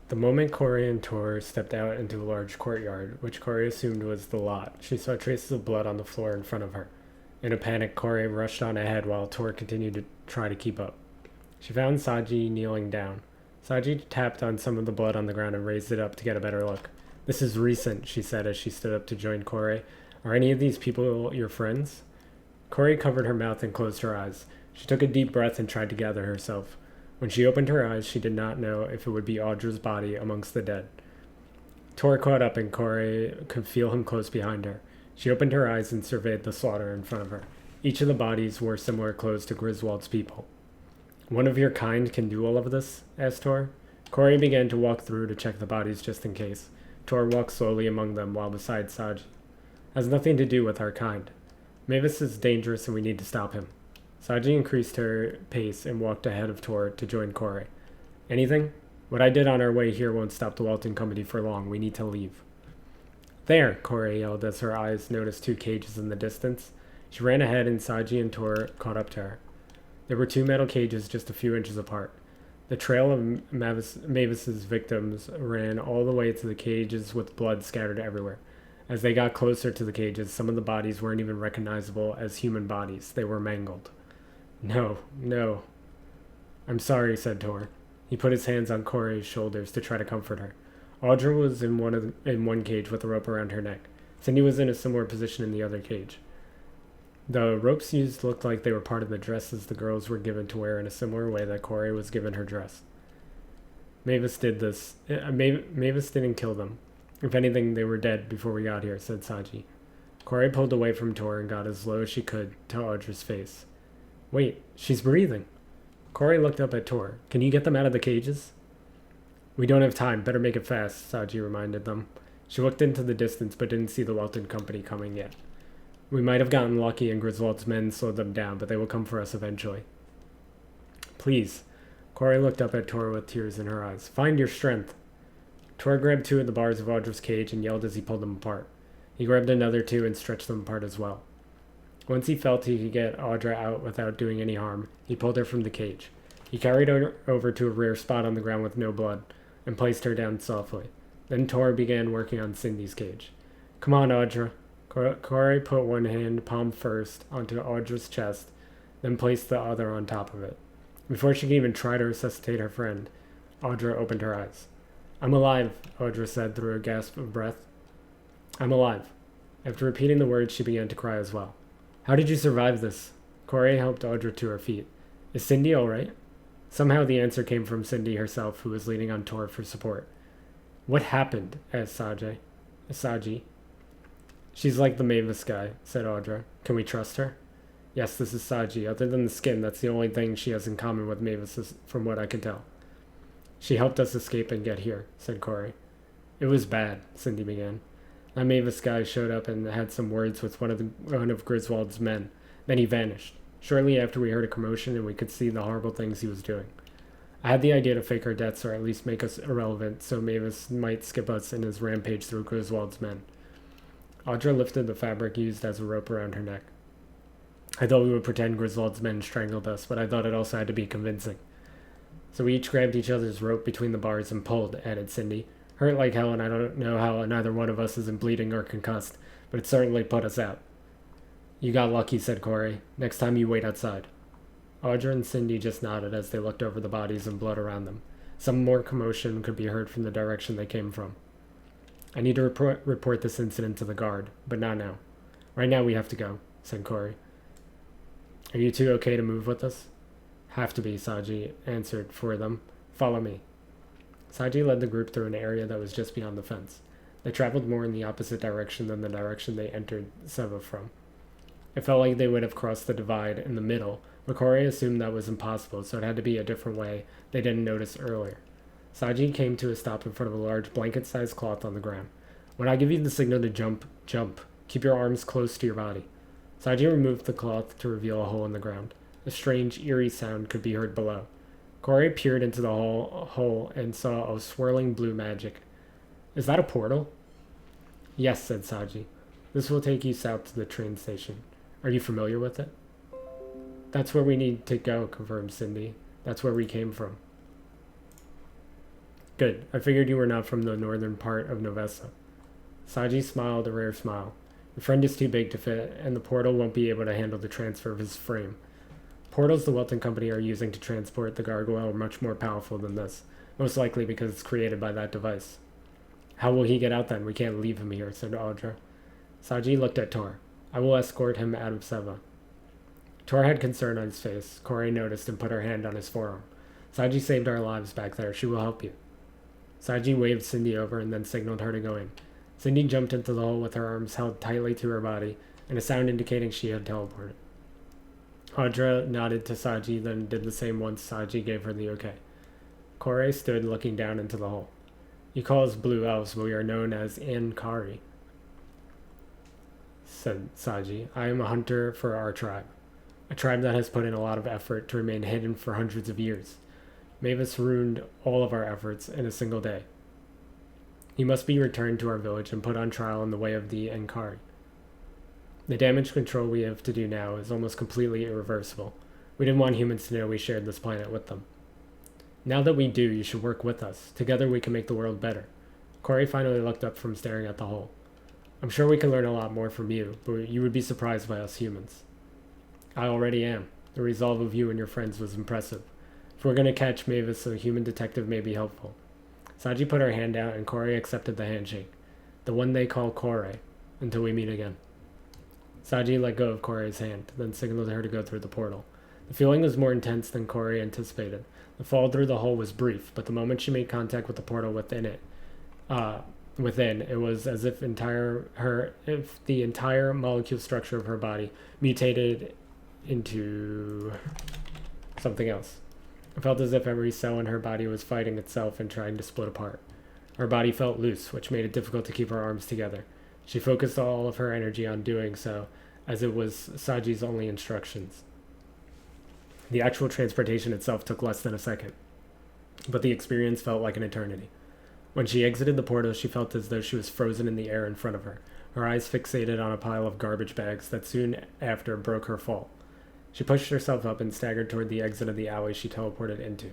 The moment Corey and Tor stepped out into a large courtyard, which Corey assumed was the lot, she saw traces of blood on the floor in front of her. In a panic, Corey rushed on ahead while Tor continued to try to keep up. She found Sagi kneeling down. Sagi tapped on some of the blood on the ground and raised it up to get a better look. This is recent, she said as she stood up to join Corey. Are any of these people your friends? Corey covered her mouth and closed her eyes. She took a deep breath and tried to gather herself. When she opened her eyes, she did not know if it would be Audra's body amongst the dead. Tor caught up and Corey could feel him close behind her. She opened her eyes and surveyed the slaughter in front of her. Each of the bodies wore similar clothes to Griswold's people. One of your kind can do all of this? Asked Tor. Corey began to walk through to check the bodies just in case. Tor walked slowly among them while beside Sagi. Has nothing to do with our kind. Mavis is dangerous and we need to stop him. Sagi increased her pace and walked ahead of Tor to join Corey. Anything? What I did on our way here won't stop the Walton Company for long. We need to leave. There, Corey yelled as her eyes noticed two cages in the distance. She ran ahead and Sagi and Tor caught up to her. There were two metal cages just a few inches apart. The trail of Mavis's victims ran all the way to the cages with blood scattered everywhere. As they got closer to the cages, some of the bodies weren't even recognizable as human bodies. They were mangled. No, no. I'm sorry, said Tor. He put his hands on Corey's shoulders to try to comfort her. Audra was in one cage with a rope around her neck. Cindy was in a similar position in the other cage. The ropes used looked like they were part of the dresses the girls were given to wear in a similar way that Corey was given her dress. Mavis did this. Mavis didn't kill them. If anything, they were dead before we got here, said Sagi. Corey pulled away from Tor and got as low as she could to Audra's face. Wait, she's breathing. Corey looked up at Tor. Can you get them out of the cages? We don't have time. Better make it fast, Sagi reminded them. She looked into the distance but didn't see the Welton Company coming yet. We might have gotten lucky and Griswold's men slowed them down, but they will come for us eventually. Please. Corey looked up at Tor with tears in her eyes. Find your strength. Tor grabbed two of the bars of Audra's cage and yelled as he pulled them apart. He grabbed another two and stretched them apart as well. Once he felt he could get Audra out without doing any harm, he pulled her from the cage. He carried her over to a rare spot on the ground with no blood and placed her down softly. Then Tor began working on Cindy's cage. Come on, Audra. Corey put one hand, palm first, onto Audra's chest, then placed the other on top of it. Before she could even try to resuscitate her friend, Audra opened her eyes. I'm alive, Audra said through a gasp of breath. I'm alive. After repeating the words, she began to cry as well. How did you survive this? Corey helped Audra to her feet. Is Cindy all right? Somehow the answer came from Cindy herself, who was leaning on Tor for support. What happened? Asked Sagi. She's like the Mavis guy, said Audra. Can we trust her? Yes, this is Sagi. Other than the skin, that's the only thing she has in common with Mavis, from what I can tell. She helped us escape and get here, said Corey. It was bad, Cindy began. That Mavis guy showed up and had some words with one of Griswold's men. Then he vanished. Shortly after, we heard a commotion and we could see the horrible things he was doing. I had the idea to fake our deaths or at least make us irrelevant so Mavis might skip us in his rampage through Griswold's men. Audra lifted the fabric used as a rope around her neck. I thought we would pretend Griswold's men strangled us, but I thought it also had to be convincing. So we each grabbed each other's rope between the bars and pulled, added Cindy. Hurt like hell, and I don't know how neither one of us isn't bleeding or concussed, but it certainly put us out. You got lucky, said Corey. Next time you wait outside. Audra and Cindy just nodded as they looked over the bodies and blood around them. Some more commotion could be heard from the direction they came from. I need to report this incident to the guard, but not now. Right now we have to go, said Corey. Are you two okay to move with us? Have to be, Sagi answered for them. Follow me. Sagi led the group through an area that was just beyond the fence. They traveled more in the opposite direction than the direction they entered Seva from. It felt like they would have crossed the divide in the middle, but Corey assumed that was impossible, so it had to be a different way they didn't notice earlier. Sagi came to a stop in front of a large blanket-sized cloth on the ground. When I give you the signal to jump, jump. Keep your arms close to your body. Sagi removed the cloth to reveal a hole in the ground. A strange, eerie sound could be heard below. Corey peered into the hole and saw a swirling blue magic. Is that a portal? Yes, said Sagi. This will take you south to the train station. Are you familiar with it? That's where we need to go, confirmed Cindy. That's where we came from. Good. I figured you were not from the northern part of Novessa. Sagi smiled a rare smile. Your friend is too big to fit, and the portal won't be able to handle the transfer of his frame. Portals the Welton Company are using to transport the gargoyle are much more powerful than this, most likely because it's created by that device. How will he get out then? We can't leave him here, said Audra. Sagi looked at Tor. I will escort him out of Seva. Tor had concern on his face. Corey noticed and put her hand on his forearm. Sagi saved our lives back there. She will help you. Sagi waved Cindy over and then signaled her to go in. Cindy jumped into the hole with her arms held tightly to her body and a sound indicating she had teleported. Audra nodded to Sagi, then did the same once Sagi gave her the okay. Corey stood looking down into the hole. You call us blue elves, but we are known as Ankari, said Sagi. I am a hunter for our tribe. A tribe that has put in a lot of effort to remain hidden for hundreds of years. Mavis ruined all of our efforts in a single day. He must be returned to our village and put on trial in the way of the Ankari. The damage control we have to do now is almost completely irreversible. We didn't want humans to know we shared this planet with them. Now that we do, you should work with us. Together we can make the world better. Corey finally looked up from staring at the hole. I'm sure we can learn a lot more from you, but you would be surprised by us humans. I already am. The resolve of you and your friends was impressive. If we're going to catch Mavis, a human detective may be helpful. Sagi put her hand out and Corey accepted the handshake. The one they call Corey, until we meet again. Sagi let go of Corey's hand, then signaled her to go through the portal. The feeling was more intense than Corey anticipated. The fall through the hole was brief, but the moment she made contact with the portal within, it was as if the entire molecule structure of her body mutated into something else. It felt as if every cell in her body was fighting itself and trying to split apart. Her body felt loose, which made it difficult to keep her arms together. She focused all of her energy on doing so, as it was Sagi's only instructions. The actual transportation itself took less than a second, but the experience felt like an eternity. When she exited the portal, she felt as though she was frozen in the air in front of her, her eyes fixated on a pile of garbage bags that soon after broke her fall. She pushed herself up and staggered toward the exit of the alley she teleported into.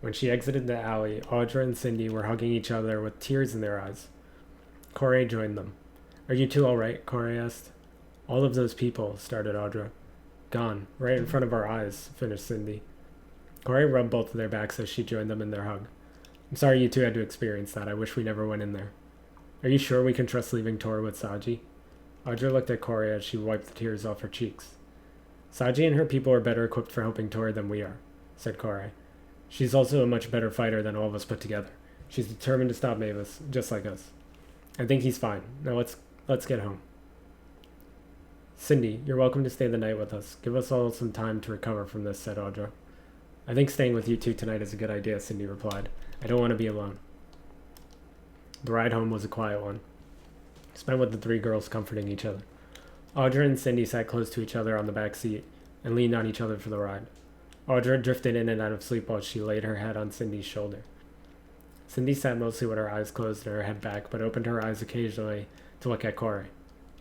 When she exited the alley, Audra and Cindy were hugging each other with tears in their eyes. Corey joined them. Are you two all right? Corey asked. All of those people, started Audra. Gone, right in front of our eyes, finished Cindy. Corey rubbed both of their backs as she joined them in their hug. I'm sorry you two had to experience that. I wish we never went in there. Are you sure we can trust leaving Tor with Sagi? Audra looked at Corey as she wiped the tears off her cheeks. Sagi and her people are better equipped for helping Tor than we are, said Corey. She's also a much better fighter than all of us put together. She's determined to stop Mavis, just like us. I think he's fine. Now let's get home. Cindy, you're welcome to stay the night with us. Give us all some time to recover from this, said Audra. I think staying with you two tonight is a good idea, Cindy replied. I don't want to be alone. The ride home was a quiet one, spent with the three girls comforting each other. Audra and Cindy sat close to each other on the back seat and leaned on each other for the ride. Audra drifted in and out of sleep while she laid her head on Cindy's shoulder. Cindy sat mostly with her eyes closed and her head back, but opened her eyes occasionally to look at Corey.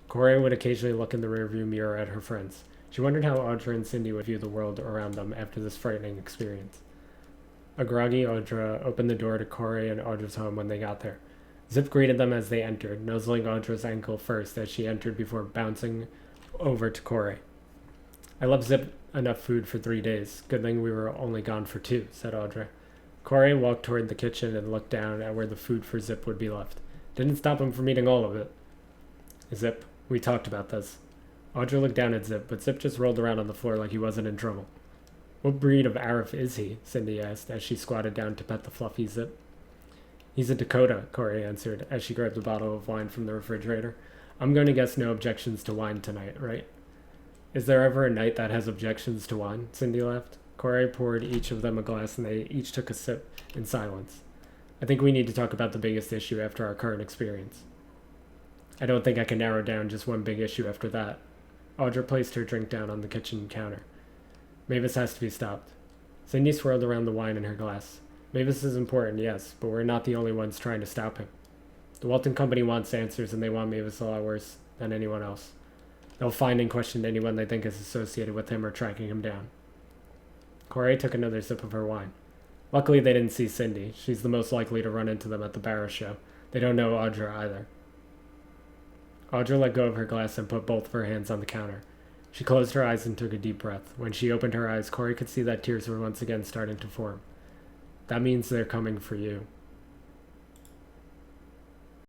Corey would occasionally look in the rearview mirror at her friends. She wondered how Audra and Cindy would view the world around them after this frightening experience. A groggy Audra opened the door to Corey and Audra's home when they got there. Zip greeted them as they entered, nuzzling Audra's ankle first as she entered before bouncing over to Corey. I left Zip enough food for 3 days. Good thing we were only gone for 2, said Audra. Corey walked toward the kitchen and looked down at where the food for Zip would be left. Didn't stop him from eating all of it. Zip, we talked about this. Audra looked down at Zip, but Zip just rolled around on the floor like he wasn't in trouble. What breed of Arif is he? Cindy asked as she squatted down to pet the fluffy Zip. He's a Dakota, Corey answered as she grabbed a bottle of wine from the refrigerator. I'm going to guess no objections to wine tonight, right? Is there ever a night that has objections to wine? Cindy laughed. Corey poured each of them a glass and they each took a sip in silence. I think we need to talk about the biggest issue after our current experience. I don't think I can narrow down just one big issue after that. Audra placed her drink down on the kitchen counter. Mavis has to be stopped. Cindy swirled around the wine in her glass. Mavis is important, yes, but we're not the only ones trying to stop him. The Walton Company wants answers, and they want Mavis a lot worse than anyone else. They'll find and question anyone they think is associated with him or tracking him down. Corey took another sip of her wine. Luckily, they didn't see Cindy. She's the most likely to run into them at the Barrow show. They don't know Audra either. Audra let go of her glass and put both of her hands on the counter. She closed her eyes and took a deep breath. When she opened her eyes, Corey could see that tears were once again starting to form. That means they're coming for you.